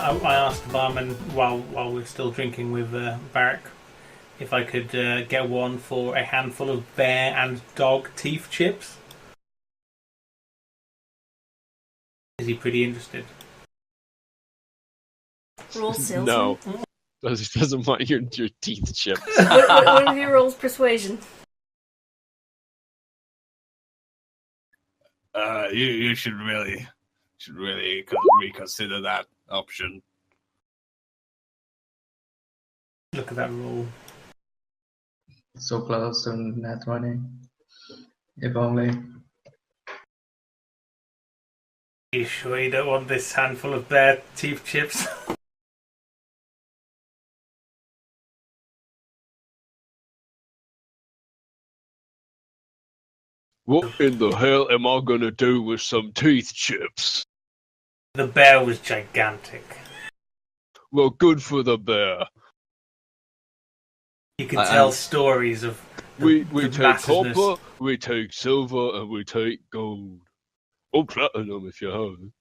I asked the barman while we're still drinking with Barak if I could get one for a handful of bear and dog teeth chips. Is he pretty interested? Roll salesman? No. He doesn't want your teeth chips. What if he rolls persuasion? You should really reconsider that option. Look at that roll. So close to net 20. If only. You sure you don't want this handful of bear teeth chips? What in the hell am I gonna do with some teeth chips? The bear was gigantic. Well, good for the bear. You can tell stories of We the take massiveness. copper, we take silver, and we take gold. Or platinum if you have it.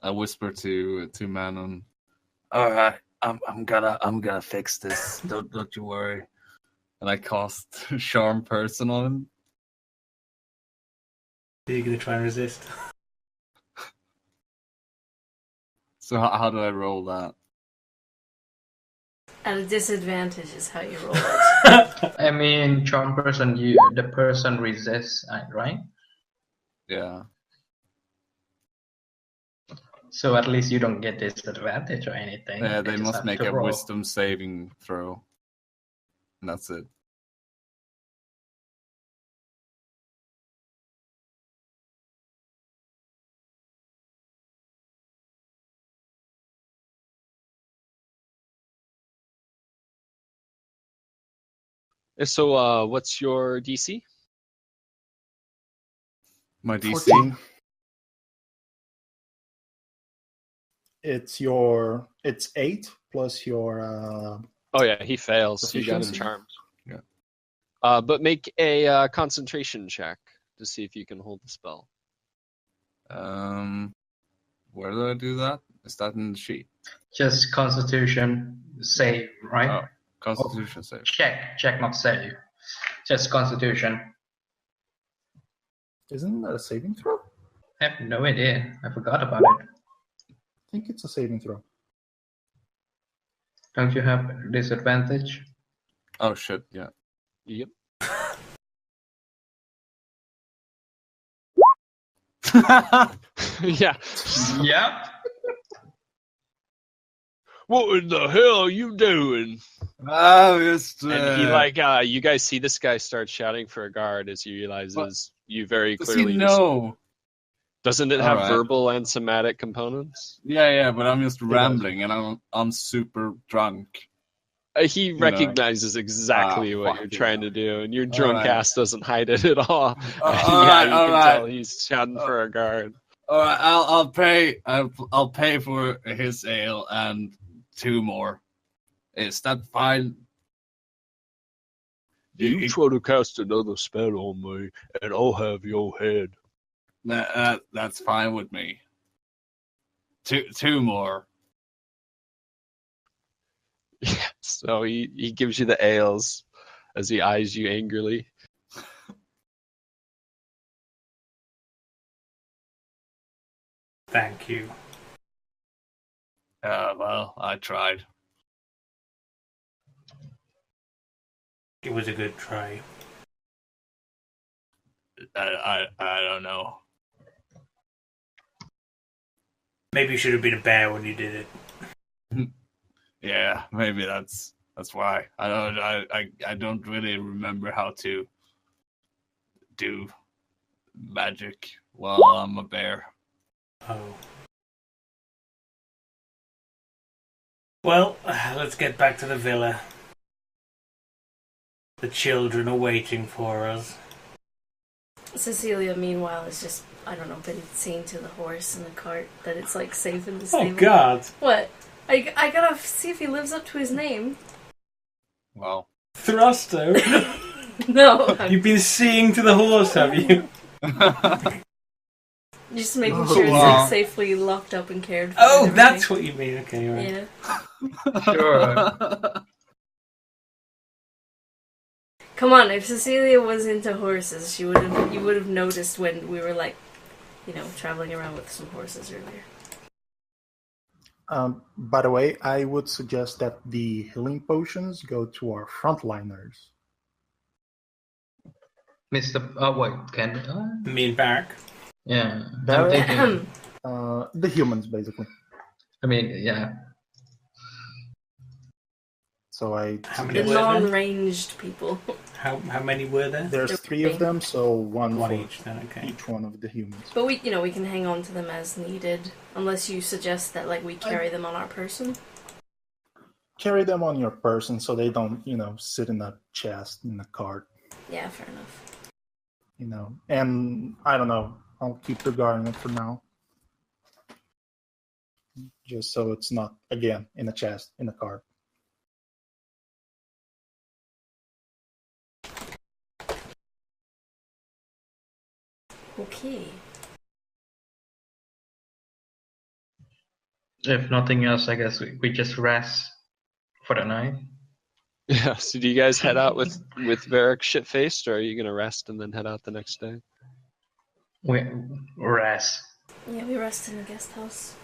I whisper to Manon. All right, I'm gonna fix this. Don't you worry. And I cast Charm Person on him. Are you going to try and resist? So how do I roll that? At a disadvantage is how you roll it. I mean, charm person, the person resists, right? Yeah. So at least you don't get disadvantage or anything. Yeah, they just must have make to a roll. wisdom saving throw. And that's it. So, what's your DC? My DC. 14. It's 8 plus your Oh yeah, he fails. So you got him Proficiency? charmed. Yeah. But make a concentration check to see if you can hold the spell. Where do I do that? Is that in the sheet? Just constitution save, right? Oh, Constitution save. Check, not save. Just constitution. isn't that a saving throw? I have no idea. I forgot about it. I think it's a saving throw. Don't you have disadvantage? Oh shit! Yeah. Yep. Yeah. Yeah. What in the hell are you doing? Oh, just. And he you guys see this guy start shouting for a guard as he realizes you very Does clearly. he know? Doesn't it have Alright. verbal and somatic components? Yeah, but I'm just rambling, and I'm super drunk. He recognizes exactly what fuck you're yeah. trying to do, and your drunk Alright. ass doesn't hide it at all. Alright, You can alright. tell he's shouting for a guard. All right, I'll pay. I'll pay for his ale and 2 more. Is that fine? You try to cast another spell on me, and I'll have your head. That's fine with me. Two more. Yeah, so he gives you the ales as he eyes you angrily. Thank you. Well, I tried. It was a good try. I don't know. Maybe you should have been a bear when you did it. Yeah, maybe that's why. I don't really remember how to do magic while I'm a bear. Oh. Well, let's get back to the villa. The children are waiting for us. Cecilia, meanwhile, is just, I don't know, been seeing to the horse in the cart that it's like safe in the stable. Oh God! What? I gotta see if he lives up to his name. Well, Thrusto! No. You've been seeing to the horse, have you? Just making Oh, sure it's wow. like safely locked up and cared for. Oh, and that's everything. what you mean. Okay, right. Yeah. Sure. Come on, if Cecilia was into horses, you would have noticed when we were like, traveling around with some horses earlier. By the way, I would suggest that the healing potions go to our frontliners. Mr. Oh wait, can Me and Barrack. yeah. I'm Barrett? thinking. The humans, basically. I mean, yeah. So I How many The were there? non-ranged people. How many were there? there's 3 of them, so one One for each. Then okay. each one of the humans. But we can hang on to them as needed, unless you suggest that like we carry them on our person. Carry them on your person so they don't, sit in a chest in a cart. Yeah, fair enough. And I don't know. I'll keep the garnet for now, just so it's not again in a chest in a cart. Okay. If nothing else, I guess we just rest for the night. Yeah. So do you guys head out with Varric shit faced, or are you gonna rest and then head out the next day? We rest. Yeah, we rest in the guest house.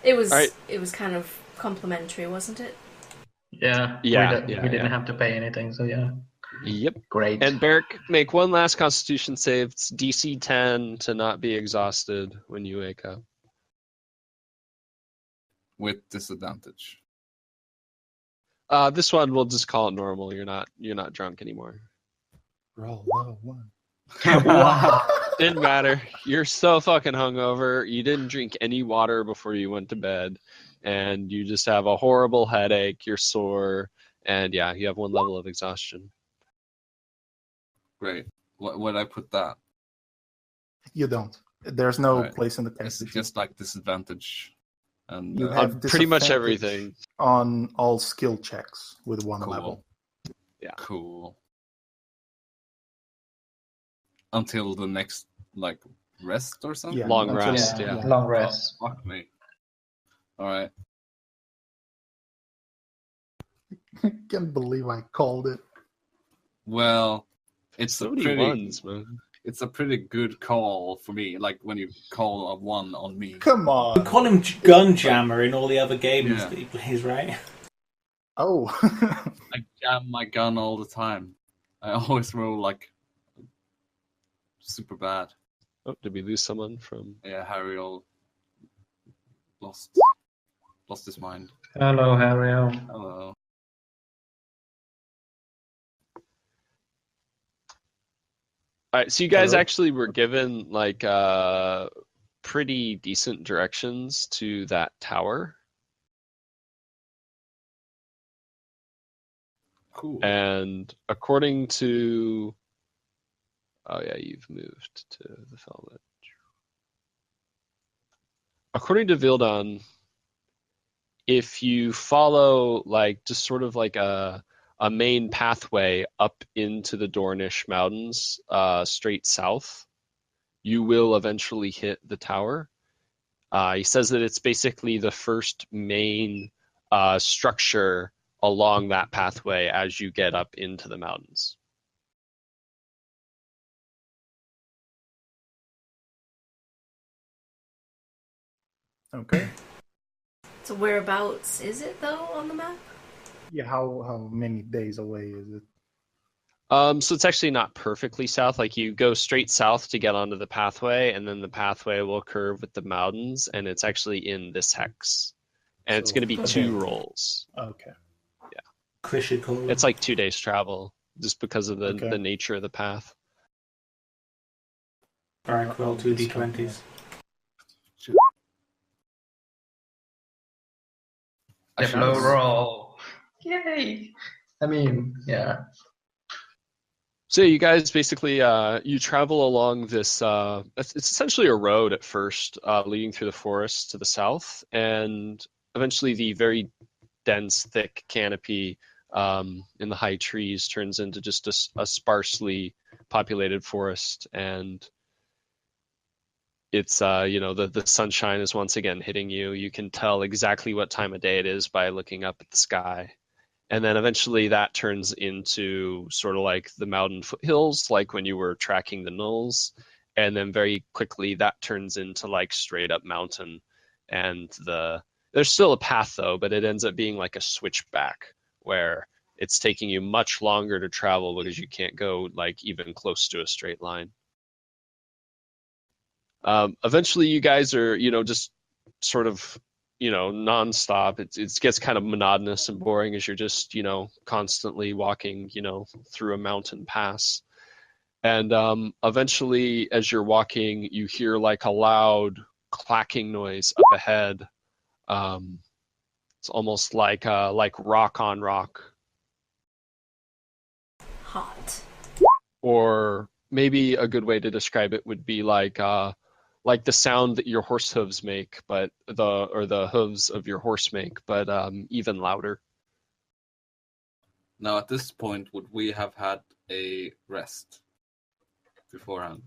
It was Alright. it was kind of complimentary, wasn't it? Yeah. Yeah, We yeah, didn't yeah. have to pay anything, so yeah. Yep. Great. And Barrick, make one last Constitution save. It's DC 10 to not be exhausted when you wake up. With disadvantage. This one we'll just call it normal. You're not drunk anymore. Roll low one. Wow. Didn't matter. You're so fucking hungover. You didn't drink any water before you went to bed, and you just have a horrible headache. You're sore, and yeah, you have 1 level of exhaustion. Great. Where'd I put that? You don't. There's no Alright. place in the It's text. just like disadvantage. And You On have pretty much disadvantage everything. on all skill checks with 1 Cool. level. Yeah. Cool. Until the next rest or something? Yeah, Long until- rest, Yeah, yeah. long rest. Oh, fuck me. Alright. Can't believe I called it. Well, it's So a many pretty ones, man. it's a pretty good call for me. Like when you call a 1 on me. Come We on. call him Gun Jammer in all the other games Yeah. that he plays, right? Oh. I jam my gun all the time. I always roll super bad. Oh, did we lose someone from? Yeah, Harry all lost his mind. Hello, Harry. Hello. All right, so you guys Hello? actually were given pretty decent directions to that tower, Cool. and according to, oh yeah, you've moved to the Felmet. According to Vildan, if you follow just sort of like a main pathway up into the Dornish Mountains, straight south, you will eventually hit the tower. He says that it's basically the first main structure along that pathway as you get up into the mountains. Okay. So whereabouts is it though on the map? Yeah, how many days away is it? So it's actually not perfectly south. Like you go straight south to get onto the pathway, and then the pathway will curve with the mountains, and it's actually in this hex. And it's So- going to be okay. 2 rolls. Okay. Critical. It's like 2 days travel, just because of the Okay. nature of the path. Barrack, roll 2 d20s. I Yeah, should- low roll. Yay! I mean, yeah. So you guys basically you travel along this. It's essentially a road at first, leading through the forest to the south, and eventually the very dense, thick canopy in the high trees turns into just a sparsely populated forest, and it's the sunshine is once again hitting you. You can tell exactly what time of day it is by looking up at the sky. And then eventually that turns into sort of like the mountain foothills, like when you were tracking the knolls. And then very quickly that turns into like straight up mountain. And there's still a path though, but it ends up being like a switchback where it's taking you much longer to travel because you can't go like even close to a straight line. Eventually you guys are, just sort of nonstop. It gets kind of monotonous and boring as you're just, constantly walking, through a mountain pass. And eventually, as you're walking, you hear like a loud clacking noise up ahead. It's almost like rock on rock, Hot. or maybe a good way to describe it would be like the sound that your horse hooves make, but the hooves of your horse make, but even louder. Now, at this point, would we have had a rest beforehand?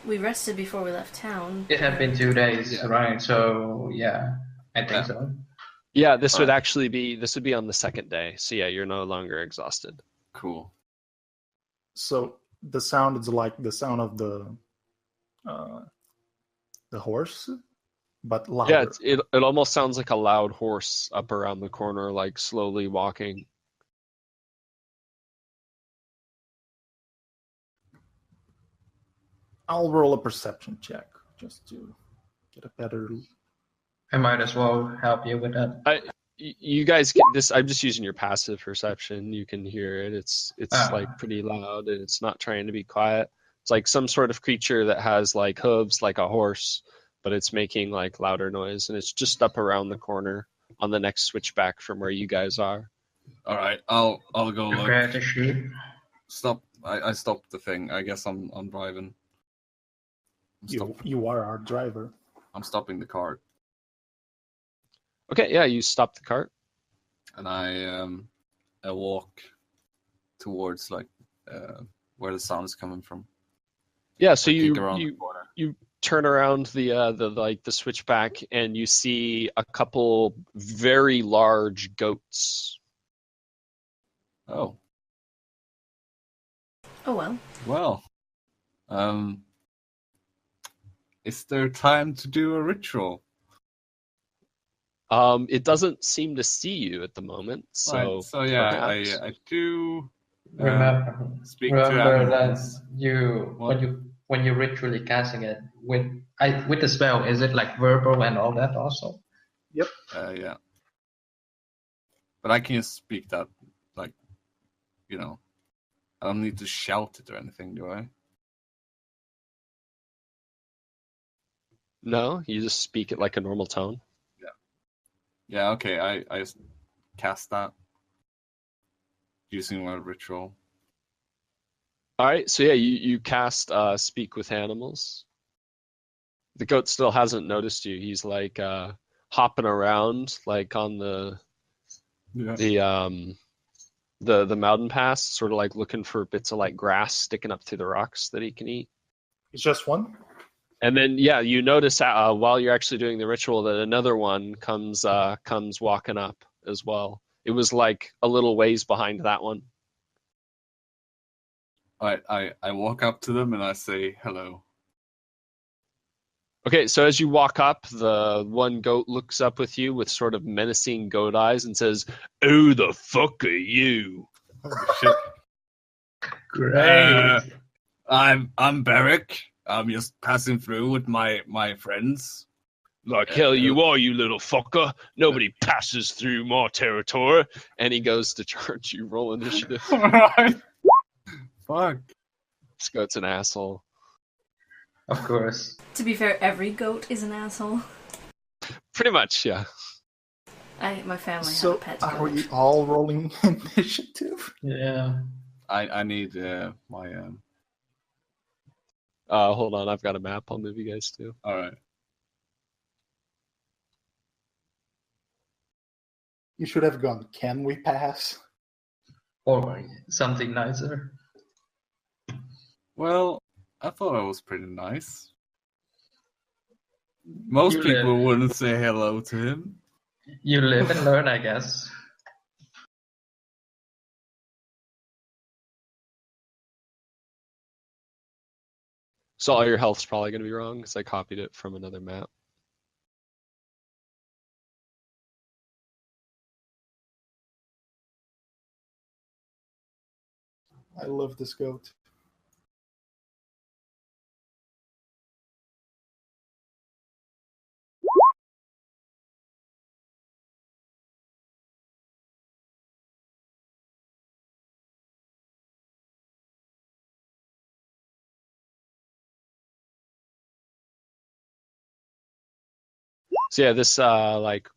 We rested before we left town. It had been 2 days, Yeah. right? So yeah, I think Yeah. so. Yeah, this would Alright. actually be on the second day. So yeah, you're no longer exhausted. Cool. So the sound is like the sound of the horse, but louder. Yeah, it almost sounds like a loud horse up around the corner, like slowly walking. I'll roll a perception check just to get a better. I might as well help you with that. You guys get this. I'm just using your passive perception. You can hear it. It's like pretty loud, and it's not trying to be quiet. It's like some sort of creature that has like hooves, like a horse, but it's making like louder noise, and it's just up around the corner on the next switchback from where you guys are. All right, I'll go Prepare look. to shoot. Stop. I stopped the thing. I guess I'm driving. You are our driver. I'm stopping the cart, Okay, yeah, you stop the cart. and I walk towards like where the sound is coming from. Yeah, so I peek around the you corner. turn around the switchback, and you see a couple very large goats. Oh, Oh well. well. Is there time to do a ritual? It doesn't seem to see you at the moment, so Right, so yeah, perhaps. I do speak to Remember that animals. What? when you ritually casting it with the spell, is it like verbal and all that also? Yeah. But I can just speak that, like, I don't need to shout it or anything, do I? No, you just speak it like a normal tone. Yeah, okay, I just cast that using my ritual. All right, so yeah, you cast speak with animals. The goat still hasn't noticed you. He's like hopping around like on the mountain pass, sort of like looking for bits of like grass sticking up through the rocks that he can eat. It's just one. And then yeah, you notice while you're actually doing the ritual that another one comes walking up as well. It was like a little ways behind that one. I walk up to them and I say hello. Okay, so as you walk up, the one goat looks up with you with sort of menacing goat eyes and says, "Who the fuck are you?" Oh, shit. Great. I'm Beric. I'm just passing through with my friends. Like hell you are, you little fucker. Nobody passes through my territory. And he goes to charge you. Roll initiative. Alright. Fuck. This goat's an asshole. Of course. To be fair, every goat is an asshole. Pretty much, yeah. My family had a So pet are goat. we all rolling initiative? Yeah. I need my Hold on, I've got a map. I'll move you guys to. alright. You should have gone. Can we pass? Or something nicer. Well, I thought I was pretty nice. Most You people live. wouldn't say hello to him. You live and learn, I guess. So all your health's probably going to be wrong because I copied it from another map. I love this goat. So yeah, this like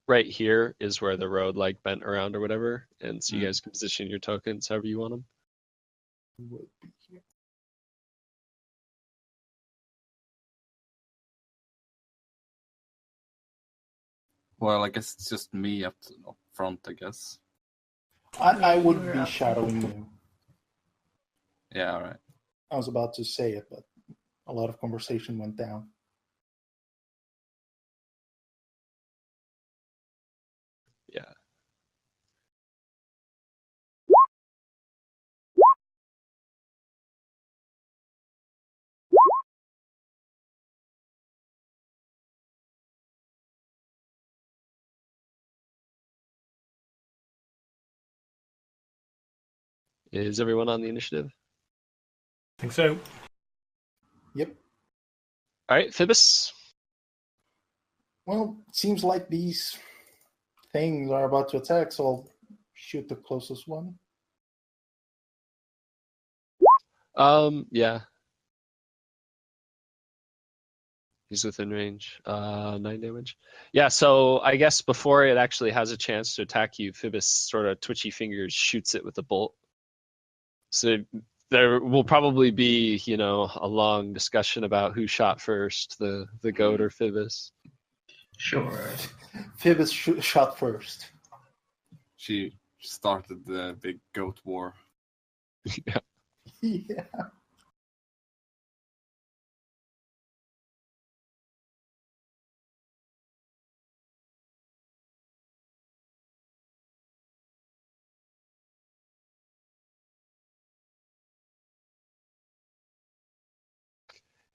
right here is where the road like bent around or whatever, and so you guys can position your tokens however you want them. Would be here. Well, I guess it's just me up front, I guess. I You would were be up shadowing you. Yeah, all right. I was about to say it, but a lot of conversation went down. Yeah. Is everyone on the initiative? I think so. Yep. All right, Phoebus. Well, it seems like these things are about to attack, so I'll shoot the closest one. Yeah. He's within range. 9 damage. Yeah, so I guess before it actually has a chance to attack you, Phoebus sort of twitchy fingers shoots it with a bolt. So there will probably be, a long discussion about who shot first, the goat or Phoebus. Sure. Phoebus shot first. She started the big goat war. Yeah. Yeah.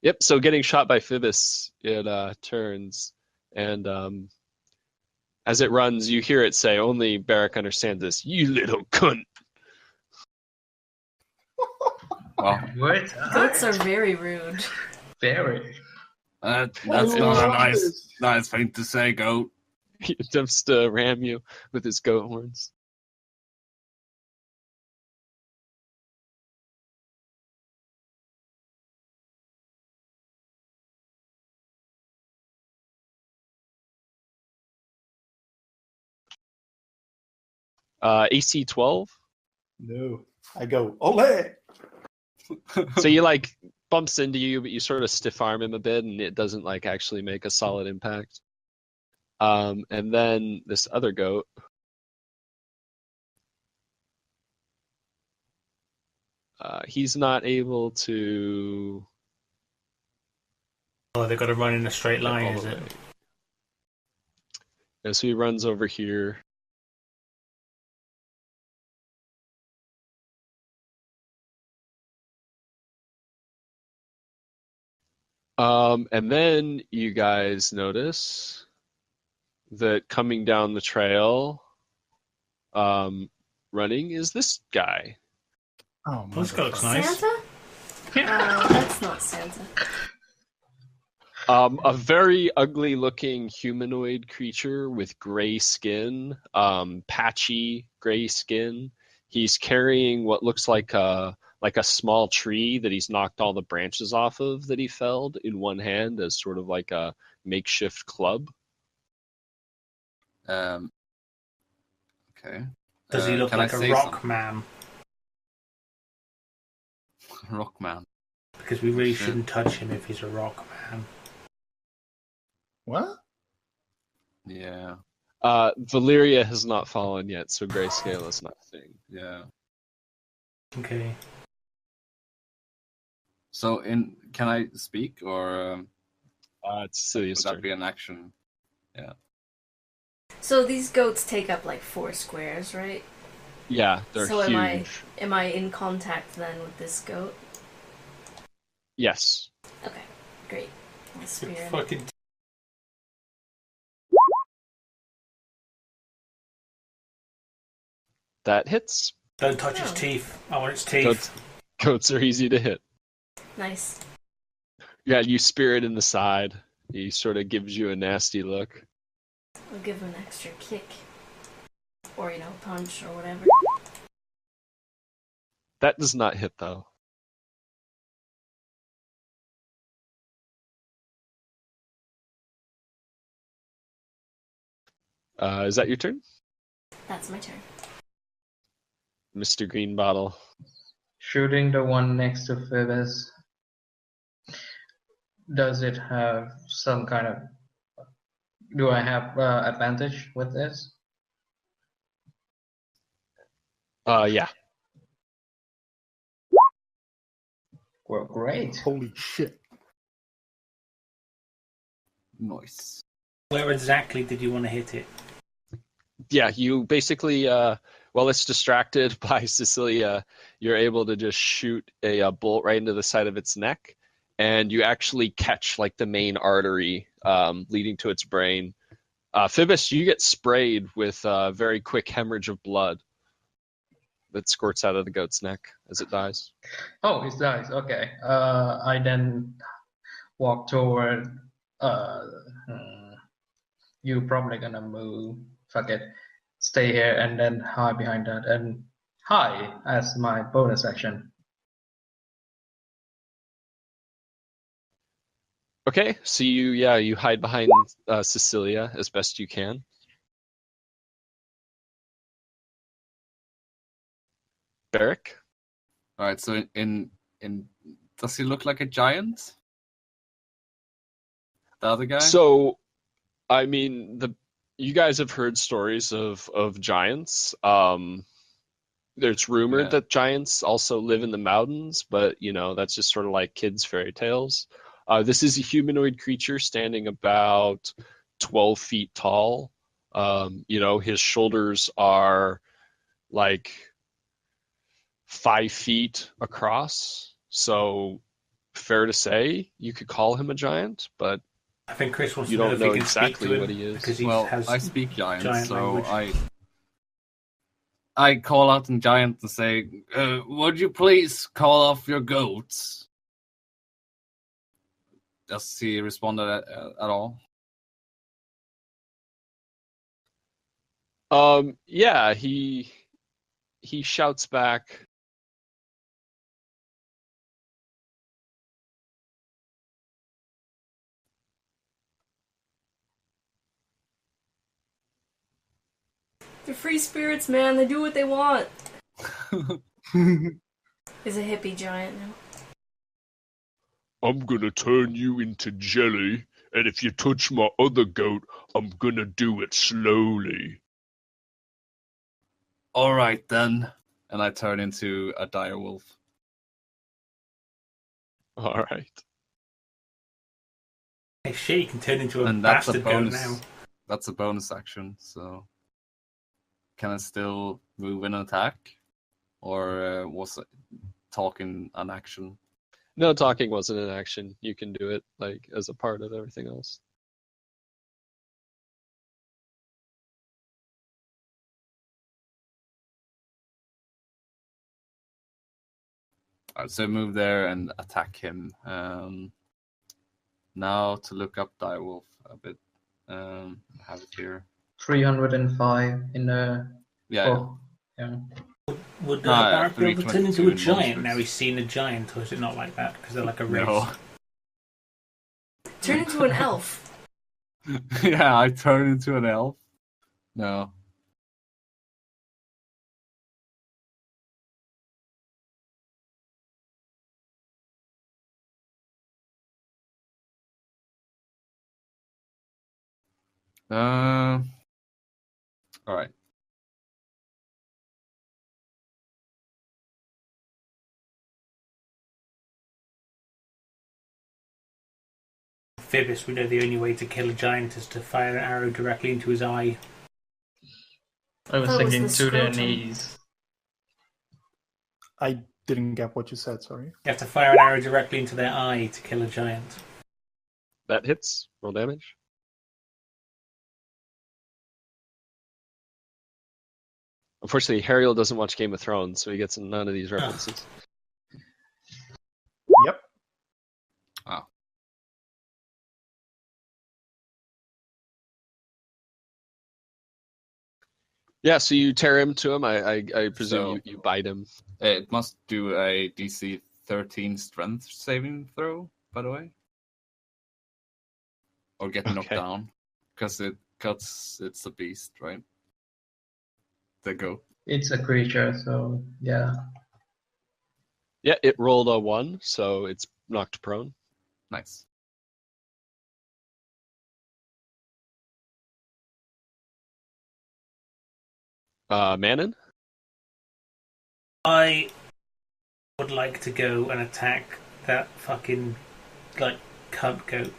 Yep, so getting shot by Phoebus, it turns, and as it runs, you hear it say, only Barrack understands this, you little cunt. Well, What? Goats are very rude. Very. that's I not a love nice this. thing to say, goat. He attempts to ram you with his goat horns. AC 12. No. I go, ole! So he like bumps into you, but you sort of stiff arm him a bit, and it doesn't like actually make a solid impact. And then this other goat, he's not able to. Oh, they've got to run in a straight get line, all is the it? way. Yeah, so he runs over here. And then you guys notice that coming down the trail, running is this guy. Oh, Well, this guy looks nice. Santa? That's not Santa. A very ugly looking humanoid creature with gray skin, patchy gray skin. He's carrying what looks like a small tree that he's knocked all the branches off of that he felled in one hand as sort of like a makeshift club. Okay. Does he look Can I like a say rock something? man? Rockman. Because we really Shit. shouldn't touch him if he's a rock man. What? Yeah. Valyria has not fallen yet, so grayscale is not a thing. Yeah. Okay. So can I speak or It's Cecilia's would that turn. be an action? So these goats take up like 4 squares, right? Yeah, they're So huge. am I in contact then with this goat? Yes. Okay, great. I'll spear him. Fucking That hits. don't touch its Oh. teeth. I want its teeth. Goats are easy to hit. Nice. Yeah, you spear it in the side. He sort of gives you a nasty look. I'll give him an extra kick. Or, punch or whatever. That does not hit, though. Is that your turn, That's my turn. Mr. Greenbottle? Shooting the one next to Phoebus. Does it have some kind of? Do I have advantage with this? Yeah. Well, great. Holy shit. Nice. Where exactly did you want to hit it? Yeah, you basically, while it's distracted by Cecilia, you're able to just shoot a bolt right into the side of its neck, and you actually catch like the main artery leading to its brain. Phoebus, you get sprayed with a very quick hemorrhage of blood that squirts out of the goat's neck as it dies. Oh, it dies. Okay. I then walk toward. You probably gonna move. Fuck it. Stay here and then hide behind that and hide as my bonus action. Okay, so you hide behind Cecilia as best you can. Barrick? All right. So in does he look like a giant? The other guy. So, I mean, you guys have heard stories of giants. There's rumored Yeah. that giants also live in the mountains, but that's just sort of like kids' fairy tales. This is a humanoid creature standing about 12 feet tall. His shoulders are like 5 feet across. So fair to say you could call him a giant, but I think Chris wants you to know don't if know he can speak exactly to him what he is. because he Well, has I speak giant, giant so language. I call out in giant and say, "Would you please call off your goats?" Does he respond at all? Yeah, he shouts back, They're free spirits, man. They do what they want. He's a hippie giant now. I'm gonna turn you into jelly, and if you touch my other goat, I'm gonna do it slowly. All right then, and I turn into a dire wolf. all right. Hey, shit, you can turn into a And that's a bastard goat bonus. now. That's a bonus action. So, can I still move and attack, or was talking an action? No, talking wasn't an action. You can do it like as a part of everything else. All right, so move there and attack him. Now to look up direwolf a bit. I have it here. 305 in the. Yeah. Oh, yeah. Would Ah, yeah, Barrett be able to turn into 322 a giant monsters. now he's seen a giant, or is it not like that? Because they're like a race. No. Turn into an elf. Yeah, I turn into an elf. No. All right. Phoebus, we know the only way to kill a giant is to fire an arrow directly into his eye. I was That was thinking the to their scrotum. knees. I didn't get what you said. Sorry. You have to fire an arrow directly into their eye to kill a giant. That hits. Roll damage. Unfortunately, Hariel doesn't watch Game of Thrones, so he gets none of these references. Yep. Oh. Yeah, so you tear him to him. I presume So- you bite him. It must do a DC 13 strength saving throw, by the way. Or get knocked Okay. down. Because it's a beast, right? The goat. It's a creature, so yeah. Yeah, it rolled a 1, so it's knocked prone. Nice. Manon? I would like to go and attack that fucking, like, cunt goat.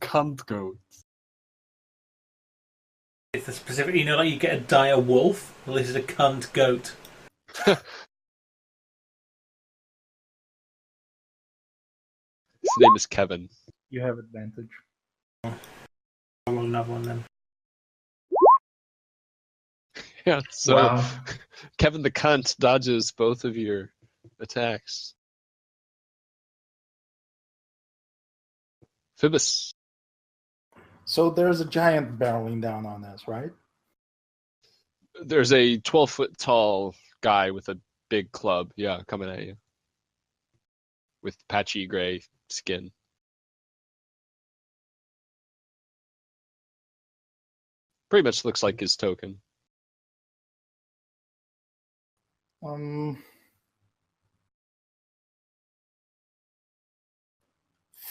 Cunt goat. It's a specific, you know, like you get a dire wolf? Well, this is a cunt goat. His name is Kevin. You have advantage. I'll roll another one then. Yeah, so Wow. Kevin the cunt dodges both of your attacks. Phoebus. So there's a giant barreling down on us, right? There's a 12-foot tall guy with a big club, yeah, coming at you. With patchy gray skin. Pretty much looks like his token.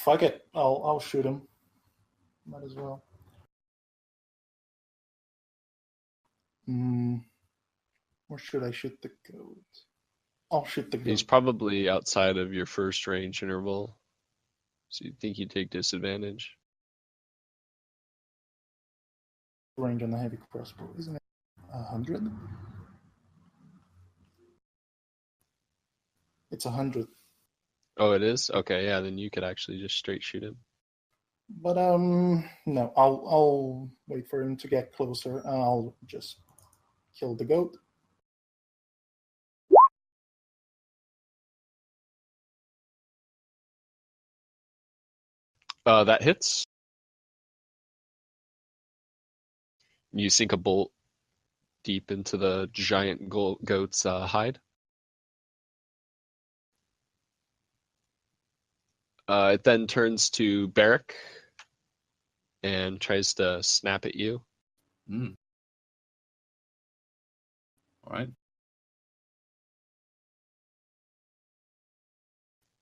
Fuck it. I'll shoot him. Might as well. Where should I shoot the goat? I'll shoot the goat. He's probably outside of your first range interval. So you think you take disadvantage. Range on the heavy crossbow, isn't it? 100? It's 100. Oh, it is? Okay, yeah, then you could actually just straight shoot him. But no, I'll wait for him to get closer and I'll just kill the goat. That hits. You sink a bolt deep into the giant goat's hide. It then turns to Barrack and tries to snap at you. Mm. Alright.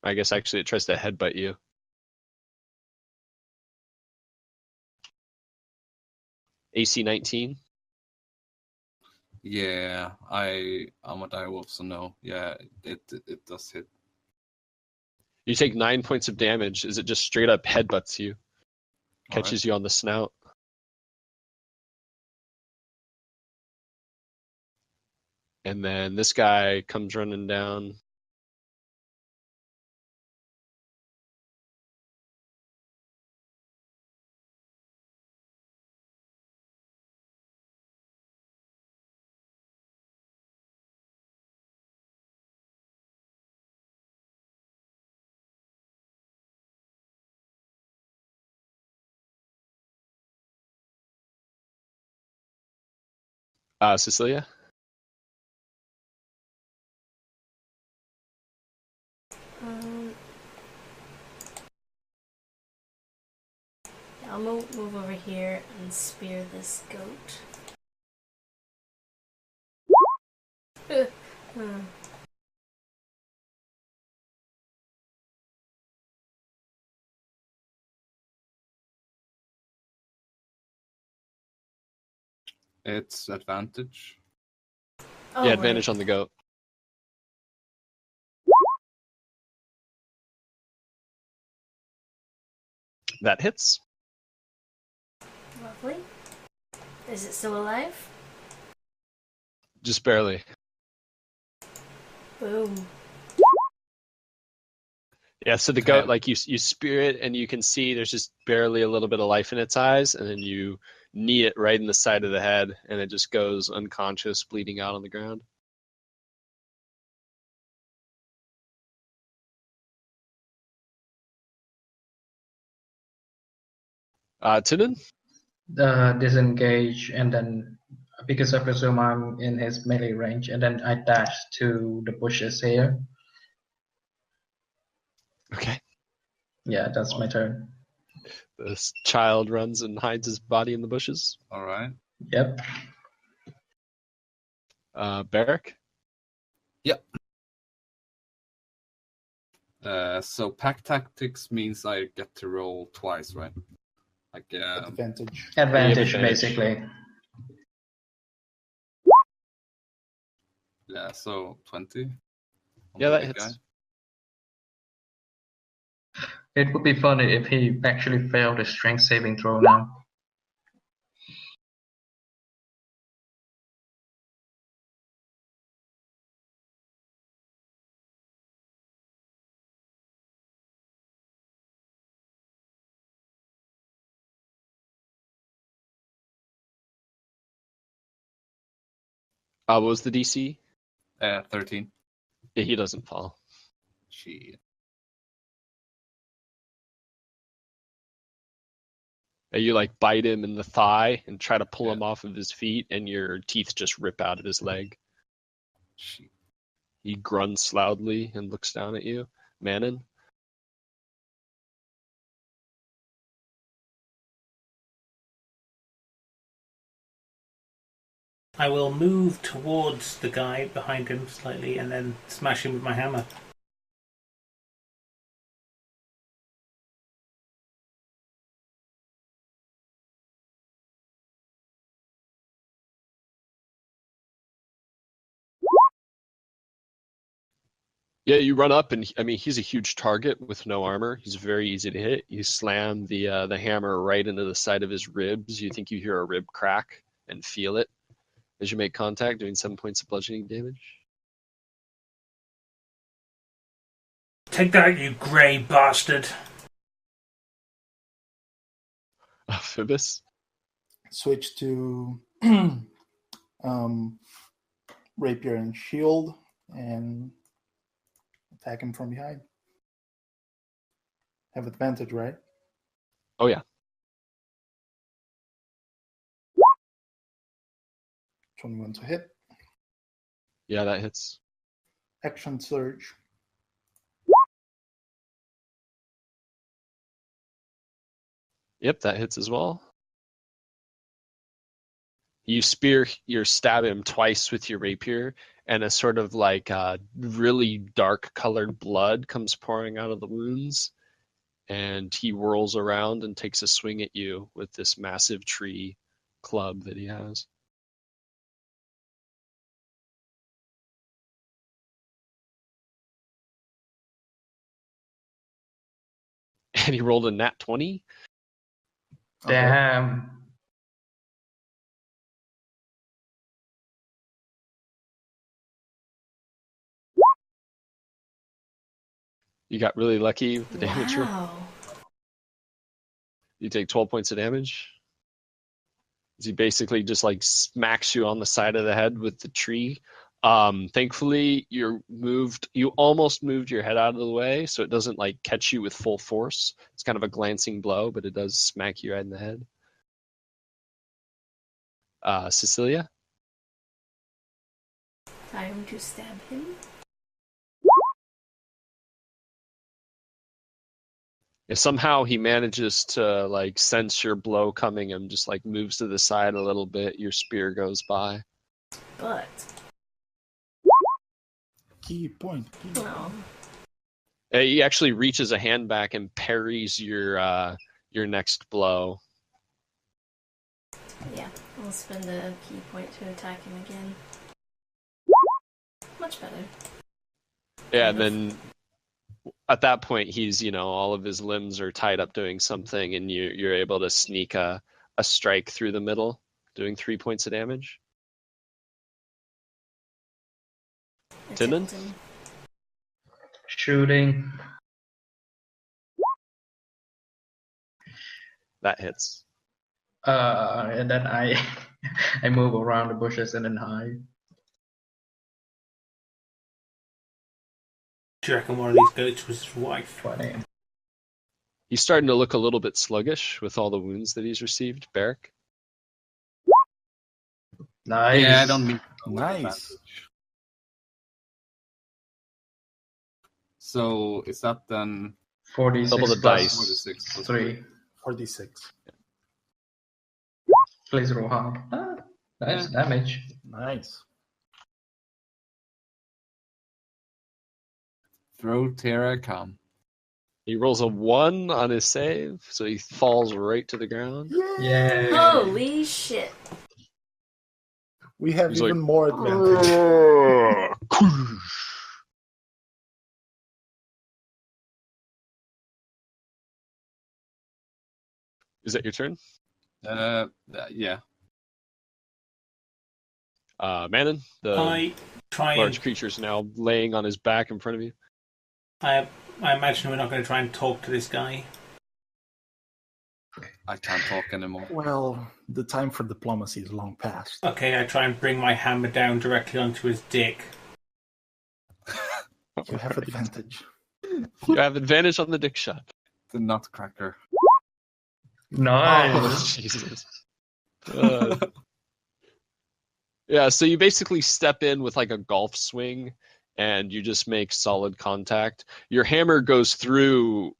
I guess actually it tries to headbutt you. AC 19. Yeah, I'm a direwolf, so no. Yeah, it does hit. You take 9 points of damage as it just straight up headbutts you. Catches you on the snout. And then this guy comes running down. Cecilia? Yeah, I'll move over here and spear this goat. It's advantage. Oh, Yeah, right. advantage on the goat. That hits. Lovely. Is it still alive? Just barely. Boom. Yeah, so the goat, like you spear it, and you can see there's just barely a little bit of life in its eyes, and then you knee it right in the side of the head, and it just goes unconscious, bleeding out on the ground. Tinnen? Disengage, and then because I presume I'm in his melee range, and then I dash to the bushes here. Okay. Yeah, that's my turn. This child runs and hides his body in the bushes. All right. Yep. Barrack? Yep. So pack tactics means I get to roll twice, right? Like Advantage. Advantage, advantage. basically. yeah, so 20. on Yeah, the that big hits. guy. It would be funny if he actually failed a strength saving throw now. What was the DC? 13. Yeah, he doesn't fall. Shit. You like bite him in the thigh and try to pull Yeah. him off of his feet, and your teeth just rip out of his leg. Shit. He grunts loudly and looks down at you. Manon? I will move towards the guy behind him slightly and then smash him with my hammer. Yeah, you run up, and I mean, he's a huge target with no armor. He's very easy to hit. You slam the hammer right into the side of his ribs. You think you hear a rib crack and feel it as you make contact, doing 7 points of bludgeoning damage. Take that, you grey bastard! Phoebus? Switch to rapier and shield and attack him from behind. Have advantage, right? Oh, yeah. 21 to hit. Yeah, that hits. Action surge. Yep, that hits as well. You stab him twice with your rapier, and a sort of like really dark colored blood comes pouring out of the wounds, and he whirls around and takes a swing at you with this massive tree club that he has. And he rolled a nat 20. Damn. You got really lucky with the damage roll. Wow. You take 12 points of damage. He basically just like smacks you on the side of the head with the tree. Thankfully, you almost moved your head out of the way, so it doesn't like catch you with full force. It's kind of a glancing blow, but it does smack you right in the head. Cecilia? Time to stab him. If somehow he manages to like sense your blow coming and just like moves to the side a little bit, your spear goes by. But Key point. no. He actually reaches a hand back and parries your next blow. Yeah, I'll spend a key point to attack him again. Much better. Yeah, and then at that point, he's, all of his limbs are tied up doing something, and you're able to sneak a strike through the middle, doing 3 points of damage. Tinden? Attacked him. Shooting. That hits. And then I I move around the bushes and then hide. Do you reckon one of these goats was his wife? 20. He's starting to look a little bit sluggish with all the wounds that he's received. Barrick? Nice. Yeah, I don't need Nice. So is that then 46 Double the plus dice. 46 plus 3. 46. Please roll hard. Nice damage. Nice. throw Terra come? He rolls a 1 on his save, so he falls right to the ground. Yeah. Holy shit. We have He's even like, more advantage. Is that your turn? Yeah. Manon, the I try large and creature's now laying on his back in front of you. I imagine we're not going to try and talk to this guy. I can't talk anymore. Well, the time for diplomacy is long past. Okay, I try and bring my hammer down directly onto his dick. You have advantage. You have advantage on the dick shot. The Nutcracker. Nice. Oh, Jesus. Yeah, so you basically step in with like a golf swing, and you just make solid contact. Your hammer goes through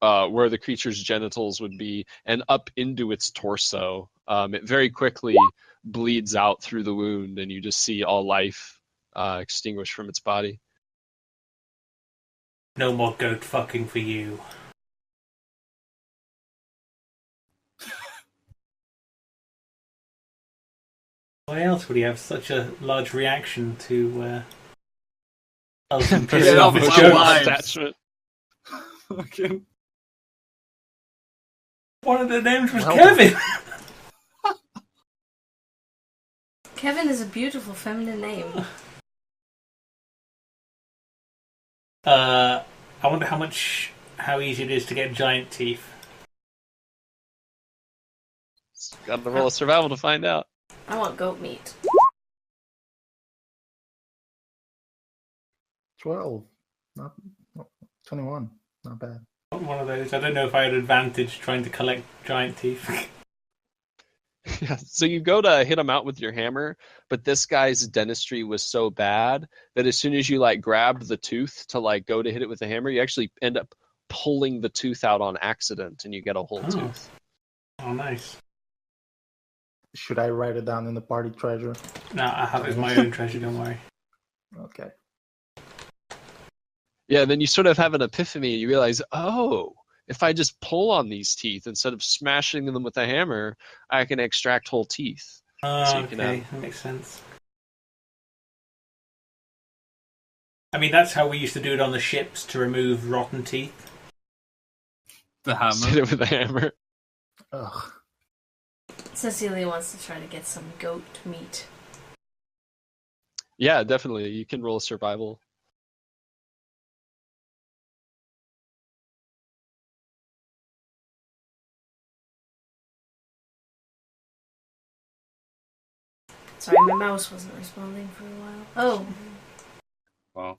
where the creature's genitals would be and up into its torso. It very quickly bleeds out through the wound, and you just see all life extinguished from its body. No more goat fucking for you. Why else would he have such a large reaction to Elton Get pissing off off his my goat? wife. Attachment. Okay. One of the names was Well- Kevin. Kevin is a beautiful feminine name. I wonder how easy it is to get giant teeth. Got to roll a survival to find out. I want goat meat. 12. No, 21. Not bad. One of those. I don't know if I had advantage trying to collect giant teeth. Yeah, so you go to hit him out with your hammer, but this guy's dentistry was so bad that as soon as you like grabbed the tooth to like go to hit it with the hammer, you actually end up pulling the tooth out on accident, and you get a whole tooth. Oh, nice. Should I write it down in the party treasure? No, I have it as my own treasure, don't worry. Okay. Yeah, then you sort of have an epiphany, and you realize, oh, if I just pull on these teeth instead of smashing them with a hammer, I can extract whole teeth. So you can Okay, that makes sense. I mean, that's how we used to do it on the ships to remove rotten teeth. The Hit hammer. it with a hammer. Ugh. Cecilia wants to try to get some goat meat. Yeah, definitely. You can roll a survival. Sorry, my mouse wasn't responding for a while. Oh, Well,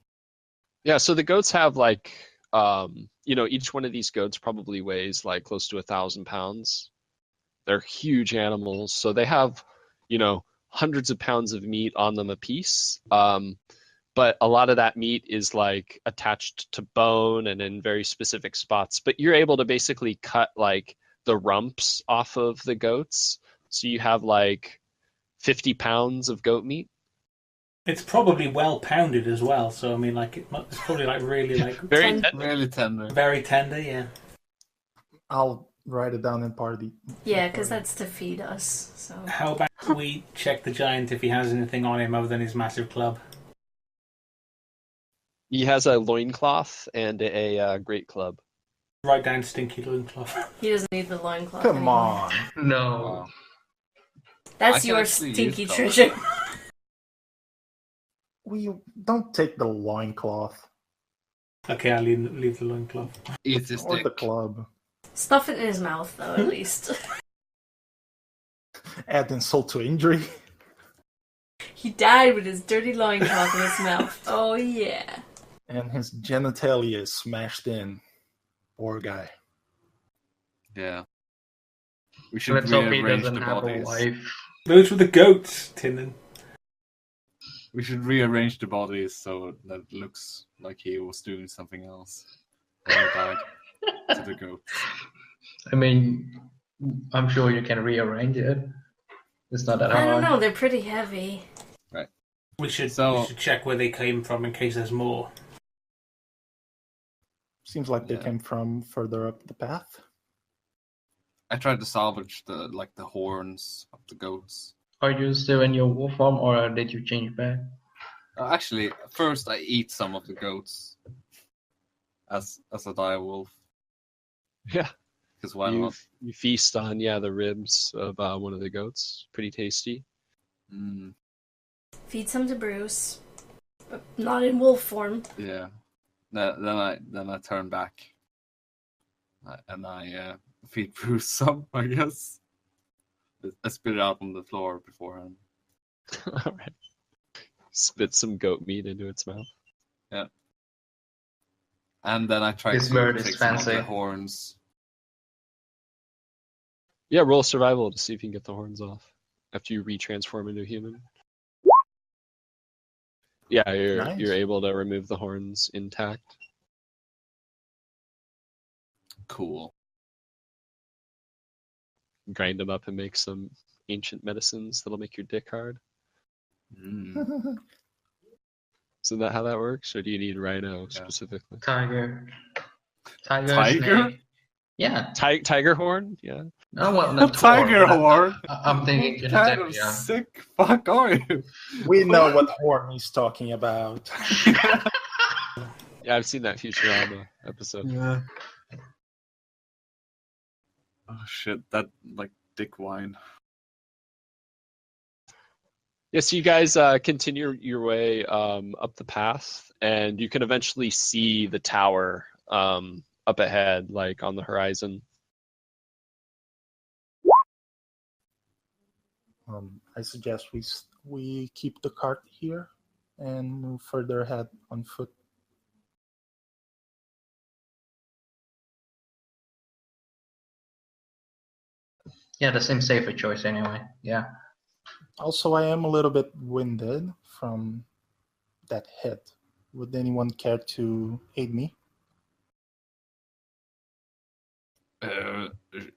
Yeah, so the goats have like, each one of these goats probably weighs like close to 1,000 pounds. They're huge animals, so they have, hundreds of pounds of meat on them apiece. But a lot of that meat is like attached to bone and in very specific spots. But you're able to basically cut like the rumps off of the goats, so you have like 50 pounds of goat meat. It's probably well pounded as well, so I mean, like it's probably like really like Very Ten- tender. really tender. very tender. Yeah. I'll write it down in party. yeah, because that's to feed us. So How about we check the giant if he has anything on him other than his massive club? He has a loincloth and a great club. Right down stinky loincloth. He doesn't need the loincloth Come anymore. on. No. Wow. That's I can your actually use stinky color. treasure. We don't take the loincloth Okay, I'll leave the loincloth. Eat this or the dick. club. Stuff it in his mouth, though, at least. Add insult to injury. He died with his dirty loincloth in his mouth. Oh, yeah. And his genitalia is smashed in. Poor guy. Yeah. We should Let's hope he rearrange doesn't the have a bodies. wife. Those were the goats, Tinnen. We should rearrange the bodies so that it looks like he was doing something else. When he died to the goat. I mean, I'm sure you can rearrange it. It's not that I hard. don't know, they're pretty heavy. We should So- check where they came from in case there's more. Seems like they Yeah. came from further up the path. I tried to salvage the horns of the goats. Are you still in your wolf form, or did you change back? Actually, first I eat some of the goats as a dire wolf. Yeah. Because why You, not? you feast on the ribs of one of the goats. Pretty tasty. Mm, Feed some to Bruce. But not in wolf form. yeah. Then I turn back. And I feed Bruce some, I guess. I spit it out on the floor beforehand. All right. Spit some goat meat into its mouth. And then I try This to bird is take some of fancy. the horns. Yeah, roll survival to see if you can get the horns off after you retransform into a human. Yeah, Nice. you're able to remove the horns intact. Cool. Grind them up and make some ancient medicines that'll make your dick hard. Mm. Isn't that how that works, or do you need rhino Yeah. specifically? Tiger. Tiger? Snake. Yeah. Tiger horn? Yeah. Oh, well, A not tiger horn. horn? I'm thinking What kind of Kill-Stealia. sick fuck are you? We know what horn he's talking about. Yeah, I've seen that Futurama episode. Yeah. Oh shit, that like dick wine. Yeah, so you guys continue your way up the path, and you can eventually see the tower up ahead, like on the horizon. I suggest we keep the cart here and move further ahead on foot. Yeah, that seems safer choice anyway. Yeah. Also, I am a little bit winded from that hit. Would anyone care to aid me?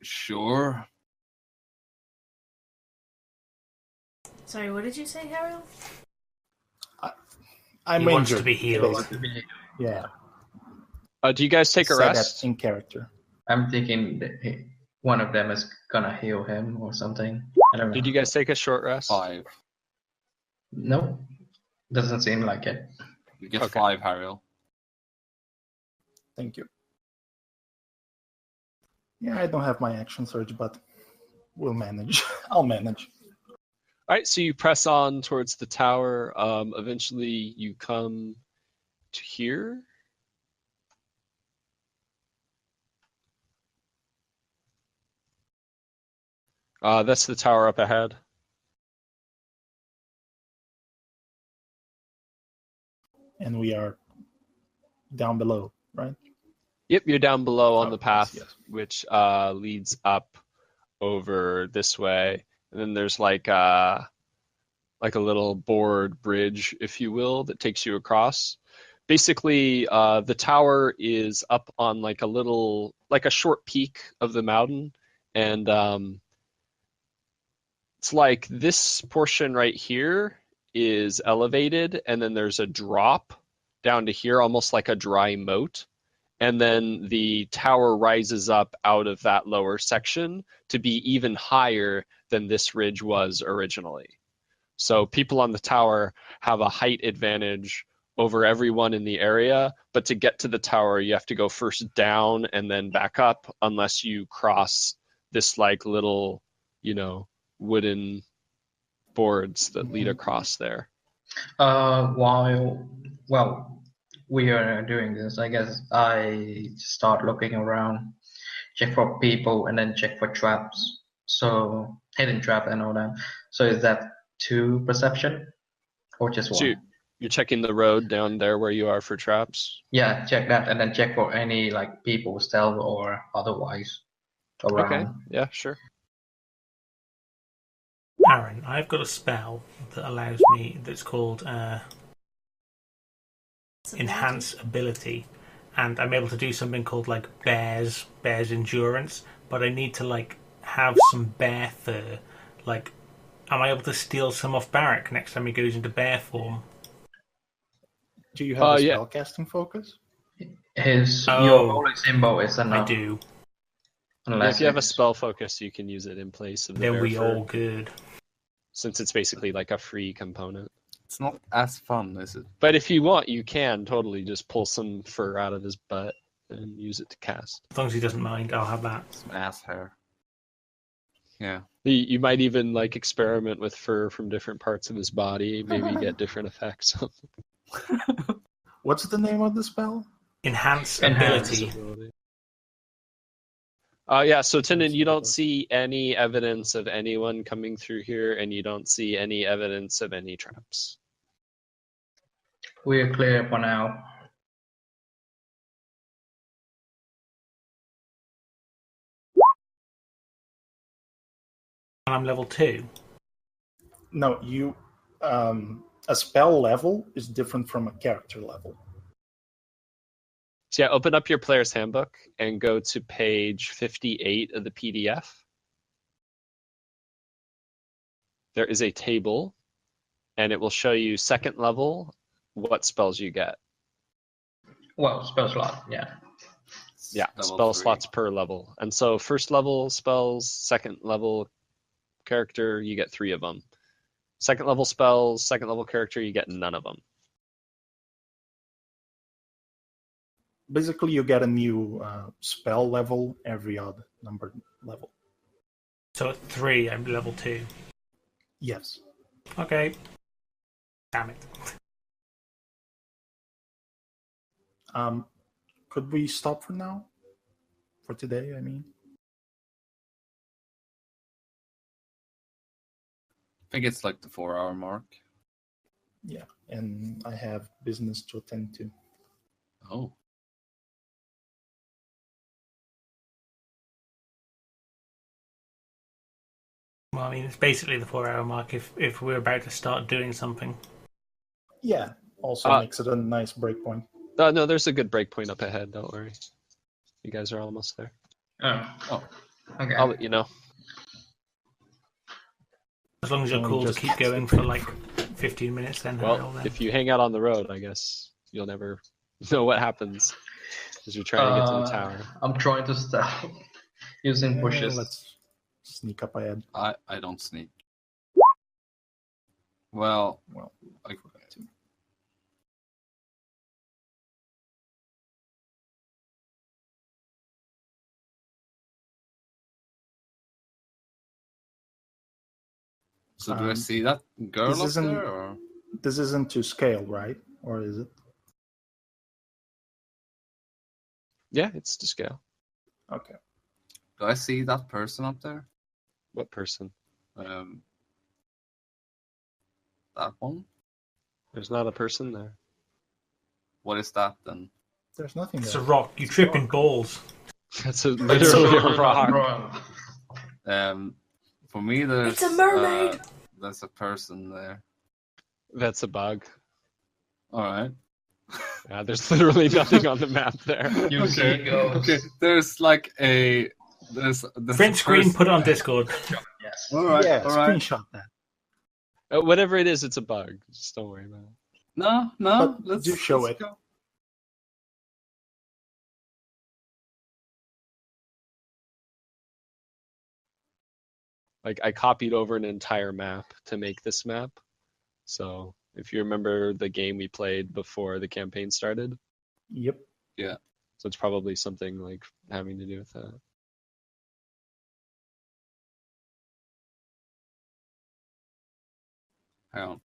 Sure. Sorry, what did you say, Harold? I'm He wants injured. to be healed. basically. Yeah. Do you guys take a Said that rest? in character. I'm thinking that one of them is gonna heal him or something. I don't know. Did you guys take a short rest? 5. No. Doesn't seem like it. You get Okay. 5, Harriel. Thank you. Yeah, I don't have my action surge, but we'll manage. I'll manage. All right, so you press on towards the tower. Eventually, you come to here. That's the tower up ahead. And we are down below, right? Yep, you're down below on Oh, the path, yes. which leads up over this way, and then there's like a little board bridge, if you will, that takes you across. Basically, the tower is up on like a short peak of the mountain, and it's like this portion right here is elevated, and then there's a drop down to here, almost like a dry moat. And then the tower rises up out of that lower section to be even higher than this ridge was originally. So people on the tower have a height advantage over everyone in the area, but to get to the tower, you have to go first down and then back up, unless you cross this like little, wooden boards that lead across there. While we are doing this, I guess I start looking around, check for people, and then check for traps. So hidden trap and all that. So is that 2 perception or just 1? So you're checking the road down there where you are for traps? Yeah, check that, and then check for any like people, stealth or otherwise around. Okay, yeah, sure. Aaron, I've got a spell that allows me, that's called Enhance Ability, and I'm able to do something called like Bear's Endurance, but I need to like have some bear fur. Like, am I able to steal some off Barak next time he goes into bear form? Do you have a yeah. spellcasting focus? Your holy symbol is enough. I do. Unless If you have a it's- spell focus, you can use it in place of the Then bear we fur, all good. since it's basically like a free component. It's not as fun, is it? But if you want, you can totally just pull some fur out of his butt and use it to cast. As long as he doesn't mind, I'll have that. Some ass hair. Yeah. You might even like experiment with fur from different parts of his body, maybe get different effects. What's the name of the spell? Enhance Enhance. Ability. Yeah, so Tindon, you don't see any evidence of anyone coming through here, and you don't see any evidence of any traps. We're clear for now. And I'm level 2. No, you. A spell level is different from a character level. So yeah, open up your player's handbook and go to page 58 of the PDF. There is a table, and it will show you second level what spells you get. Well, spell slot, yeah. Yeah, Level spell 3. slots per level. And so first level spells, second level character, you get 3 of them. Second level spells, second level character, you get none of them. Basically, you get a new spell level every odd numbered level. So at 3, I'm level 2. Yes. Okay. Damn it. Could we stop for now? For today, I mean. I think it's like the 4-hour mark. Yeah, and I have business to attend to. Oh. Well, I mean, it's basically the 4-hour mark if we're about to start doing something. Yeah, also makes it a nice breakpoint. No, there's a good breakpoint up ahead, don't worry. You guys are almost there. Oh. Okay. I'll let you know. As long as you're Only cool to just keep going for like 15 minutes, then Harold, Well, then. if you hang out on the road, I guess you'll never know what happens as you're trying to get to the tower. I'm trying to stealth using bushes. Let's sneak up ahead. I don't sneak. Well, I forgot to. So do I see that girl this up isn't- there? Or? This isn't to scale, right? Or is it? Yeah, it's to scale. Okay. Do I see that person up there? What person? That one? There's not a person there. What is that then? There's nothing It's there. a rock. You trip in balls. That's literally a rock. Wrong. For me, there's It's a mermaid! There's a person there. That's a bug. All right. Yeah, there's literally nothing on the map there. You see ghosts. Okay. There's like a there's Print a screen, person- put it on Discord. Yes. All right. Yeah, all right. screenshot that. Whatever it is, it's a bug. Just don't worry about it. No. But Let's do show let's it. go. Like, I copied over an entire map to make this map. So If you remember the game we played before the campaign started. Yep. So it's probably something like having to do with that. Hang on.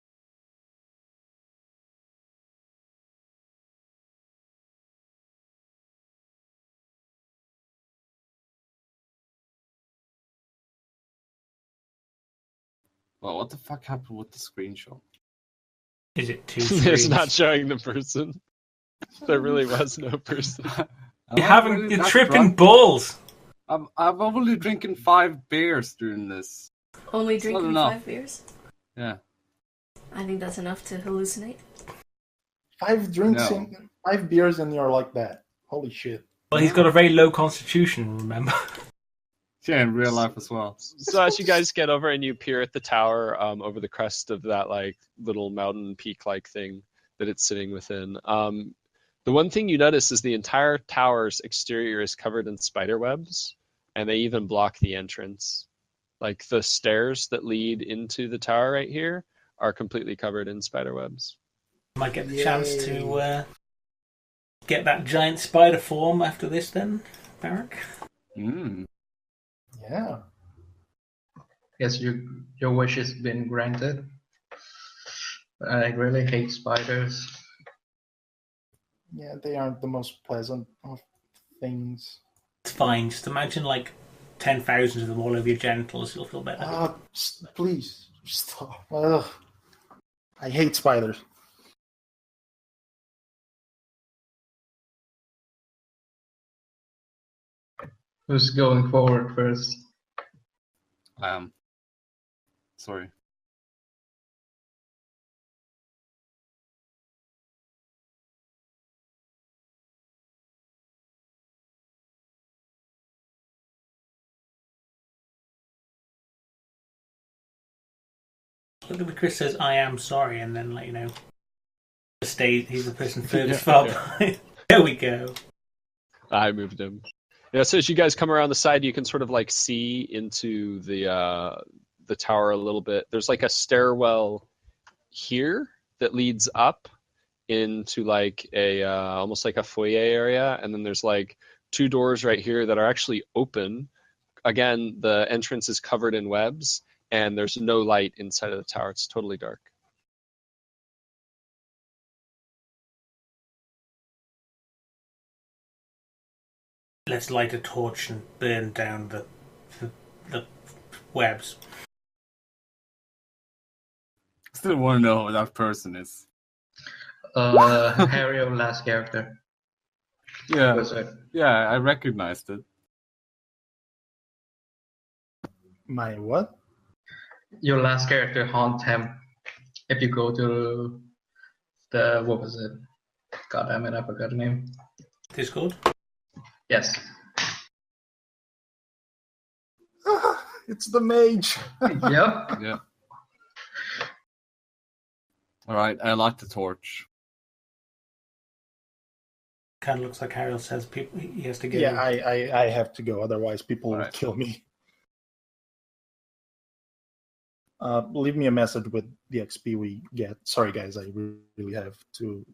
Well, what the fuck happened with the screenshot? Is it two It's screens? not showing the person. There really was no person. You're tripping balls. I'm only drinking 5 beers during this. Only It's not drinking enough. 5 beers? Yeah. I think that's enough to hallucinate. 5 drinks No. and 5 beers, and you're like that. Holy shit. Well, he's got a very low constitution, remember? Yeah, in real life as well. So as you guys get over and you peer at the tower over the crest of that like little mountain peak-like thing that it's sitting within, the one thing you notice is the entire tower's exterior is covered in spider webs, and they even block the entrance. Like the stairs that lead into the tower right here are completely covered in spider webs. Might get the chance to get that giant spider form after this then, Barak? Yeah. Yes, your wish has been granted. I really hate spiders. Yeah, they aren't the most pleasant of things. It's fine. Just imagine like 10,000 of them all over your genitals. You'll feel better. Please, stop. Ugh. I hate spiders. Who's going forward first? Sorry. Look at the Chris says, "I am sorry," and then he's the person furthest far behind. There we go. I moved him. Yeah, so as you guys come around the side, you can sort of like see into the tower a little bit. There's like a stairwell here that leads up into like a almost like a foyer area, and then there's like 2 doors right here that are actually open. Again, the entrance is covered in webs, and there's no light inside of the tower. It's totally dark. Let's light a torch and burn down the webs. Still want to know who that person is. Harry, your last character. Yeah, Was it? yeah, I recognized it. My what? Your last character, Haunt Him. If you go to the, what was it? God damn it, I forgot the name. Discord? Yes. It's the mage. Yep. Yeah. All right, I light the torch. Kind of looks like Harold says he has to go. Yeah, I have to go. Otherwise, people will Alright. kill me. Leave me a message with the XP we get. Sorry, guys, I really have to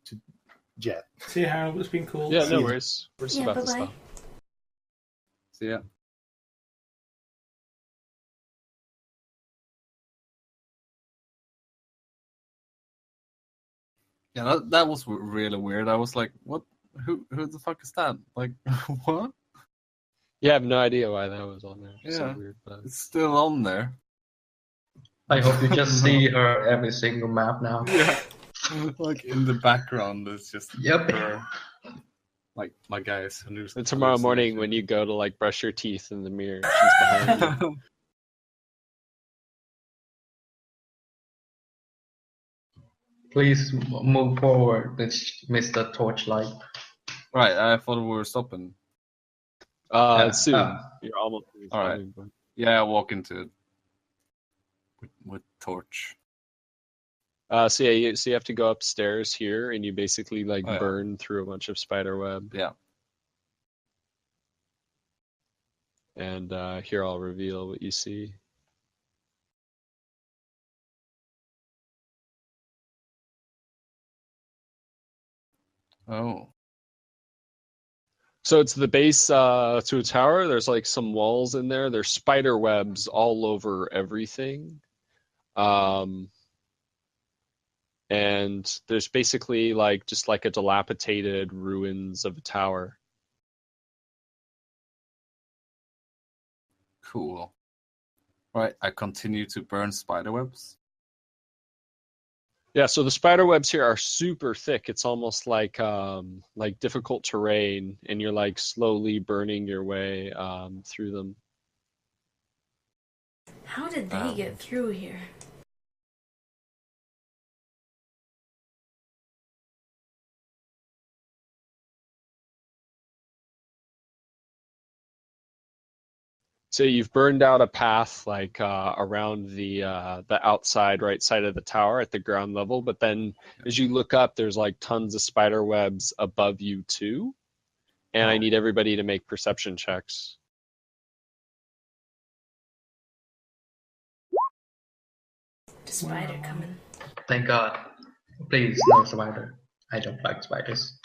jet. See you, Harold. It's been cool. Yeah, See no you. worries. We're just Yeah, about to bye-bye. stop. See ya. Yeah, that was really weird. I was like, what? Who the fuck is that? Like, what? Yeah, I have no idea why that was on there. It's Yeah. so weird, but It's still on there. I hope you just see her every single map now. Yeah. Like in the background, it's just Yep. her. Like my guys. and tomorrow morning when you go to like brush your teeth in the mirror, she's behind you. Please move forward, Mr. Torchlight. Right, I thought we were stopping. Soon. You're almost. All right. Yeah, I walk into it with torch. So you have to go upstairs here, and you basically like Oh, yeah. burn through a bunch of spider web. Yeah. And here I'll reveal what you see. Oh. So it's the base to a tower. There's like some walls in there. There's spider webs all over everything. And there's basically like just like a dilapidated ruins of a tower. Cool. Right, I continue to burn spiderwebs. Yeah, so the spider webs here are super thick. It's almost like difficult terrain, and you're like slowly burning your way through them. How did they get through here? So you've burned out a path like around the outside right side of the tower at the ground level, but then as you look up, there's like tons of spider webs above you too. And I need everybody to make perception checks. The spider coming. Thank God. Please, no spider. I don't like spiders.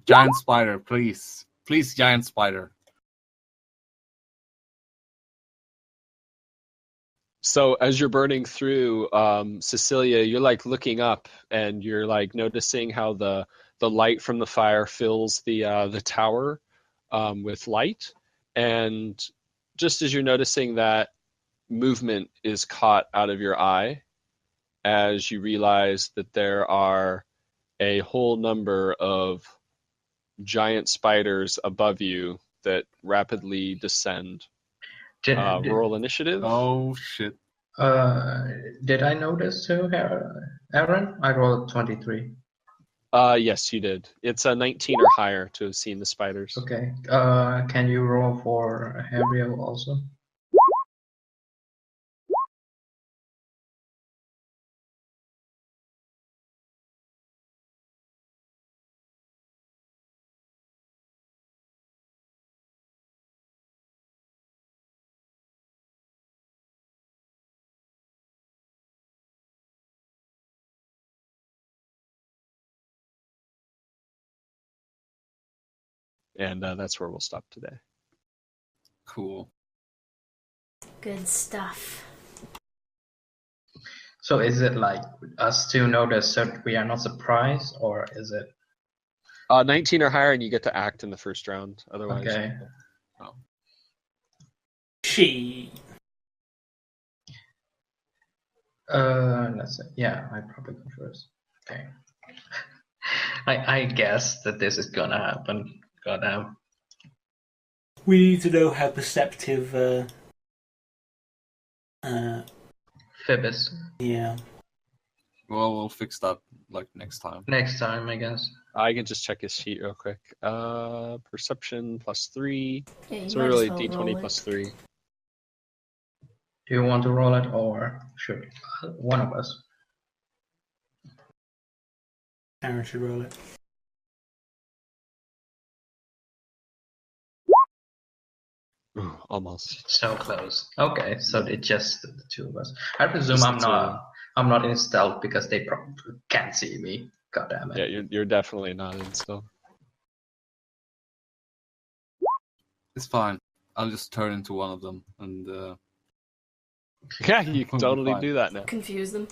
Giant spider, please. Please, giant spider. So as you're burning through, Cecilia, you're like looking up and you're like noticing how the light from the fire fills the tower with light, and just as you're noticing that, movement is caught out of your eye as you realize that there are a whole number of giant spiders above you that rapidly descend. Roll initiative. Oh shit. Did I notice too, Aaron? I rolled 23. Yes, you did. It's a 19 or higher to have seen the spiders. Okay. Can you roll for Ariel also? And that's where we'll stop today. Cool. Good stuff. So is it like us to notice so we are not surprised, or is it? 19 or higher, and you get to act in the first round. Otherwise, Okay. She. Let's see. Yeah, I probably go first. Okay. I guess that this is gonna happen. Goddamn. We need to know how perceptive. Phoebus. Yeah. Well, we'll fix that like next time. Next time, I guess. I can just check his sheet real quick. Perception +3. Yeah, you So might really, as well D20 roll it. +3. Do you want to roll it, or should one of us? Aaron should roll it. Ooh, almost. So close. Okay, so it's just the two of us. I presume Just I'm the two of not. I'm not in stealth because they probably can't see me. God damn it. Yeah, you're definitely not in still. It's fine. I'll just turn into one of them and Yeah, you can We'll be totally fine. do that now. Confuse them.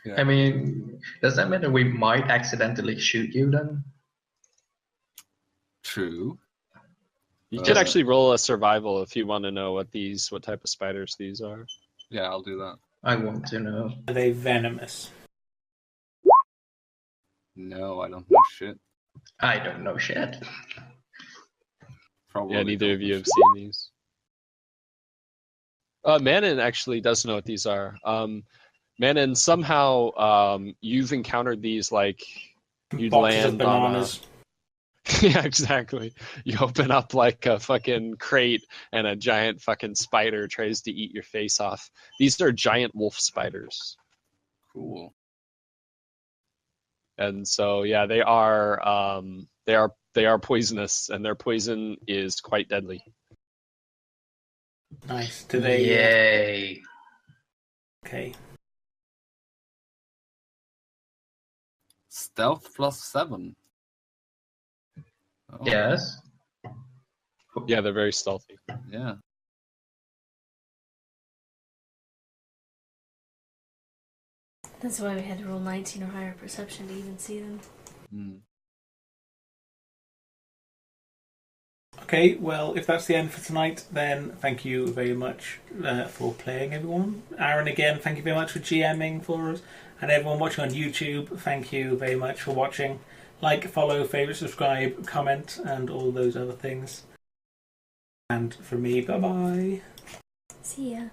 yeah. I mean, does that mean that we might accidentally shoot you then? True. You Uh, could actually roll a survival if you want to know what type of spiders these are. Yeah, I'll do that. I want to know. Are they venomous? No, I don't know shit. I don't know shit. Probably. Yeah, neither don't of know you have shit. seen these. Manon actually does know what these are. Manon, somehow you've encountered these like you'd Boxes of land on a. bananas. Yeah, exactly. You open up like a fucking crate and a giant fucking spider tries to eat your face off. These are giant wolf spiders. Cool. And so yeah, they are poisonous, and their poison is quite deadly. Nice. Do they? Yay. Okay. stealth +7. Oh, Yes. Yeah, they're very stealthy. Yeah. That's why we had to roll 19 or higher perception to even see them. Mm. Okay, well, if that's the end for tonight, then thank you very much for playing, everyone. Aaron, again, thank you very much for GMing for us. And everyone watching on YouTube, thank you very much for watching. Like, follow, favourite, subscribe, comment, and all those other things. And for me, bye-bye. See ya.